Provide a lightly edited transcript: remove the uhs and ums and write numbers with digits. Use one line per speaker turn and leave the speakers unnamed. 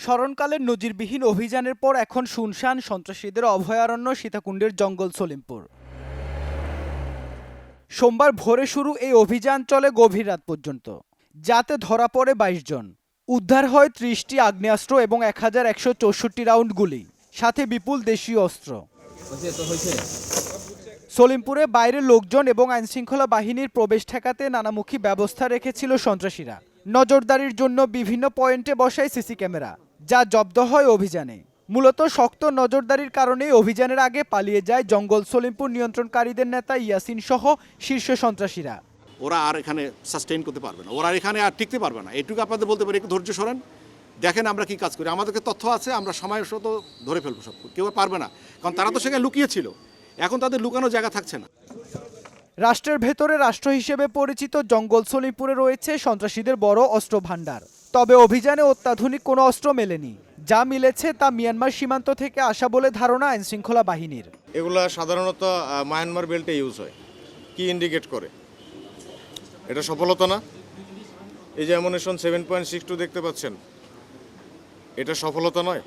স্মরণকালের নজিরবিহীন অভিযানের পর এখন শুনশান সন্ত্রাসীদের অভয়ারণ্য সীতাকুণ্ডের জঙ্গল সলিমপুর। সোমবার ভোরে শুরু এই অভিযান চলে গভীর রাত পর্যন্ত, যাতে ধরা পড়ে ২২ জন। উদ্ধার হয় ৩০টি আগ্নেয়াস্ত্র এবং ১,১৬৪ রাউন্ড গুলি, সাথে বিপুল দেশীয় অস্ত্র। সলিমপুরে বাইরের লোকজন এবং আইনশৃঙ্খলা বাহিনীর প্রবেশ ঠেকাতে নানামুখী ব্যবস্থা রেখেছিল সন্ত্রাসীরা। নজরদারির জন্য বিভিন্ন পয়েন্টে বসায় সিসি ক্যামেরা, যা জব্দ হয় অভিযানে। মূলত শক্ত নজরদারির কারণেই অভিযানের আগে পালিয়ে যায় জঙ্গল সলিমপুর নিয়ন্ত্রণকারীদের নেতা ইয়াসিন সহ শীর্ষ সন্ত্রাসীরা।
ওরা আর এখানে সাস্টেইন করতে পারবে না, ওরা এখানে আর টিকতে পারবে না। এটুকু আপনাদের বলতে পারি, একটু ধৈর্য সরেন, দেখেন আমরা কি কাজ করি। আমাদেরকে তথ্য আছে, আমরা সময়ের সাথে ধরে ফেলবো সব। কেউ পারবে না, কারণ তারা তো সেখানে লুকিয়েছিল, এখন তাদের লুকানো জায়গা থাকছে না।
রাষ্ট্রের ভেতরে রাষ্ট্র হিসেবে পরিচিত জঙ্গল সলিমপুরে রয়েছে সন্ত্রাসীদের বড় অস্ত্র ভান্ডার। তবে অভিযানে অত্যাধুনিক কোনো অস্ত্র মেলেনি। যা মিলেছে তা মিয়ানমার সীমান্ত থেকে আসা বলে ধারণা আইনশৃঙ্খলা বাহিনীর।
এগুলা সাধারণত মায়ানমার বেল্টে ইউজ হয়। কি ইন্ডিকেট করে? এটা সফলতা না? এই যে অ্যামুনিশন 7.62 দেখতে পাচ্ছেন, এটা সফলতা নয়?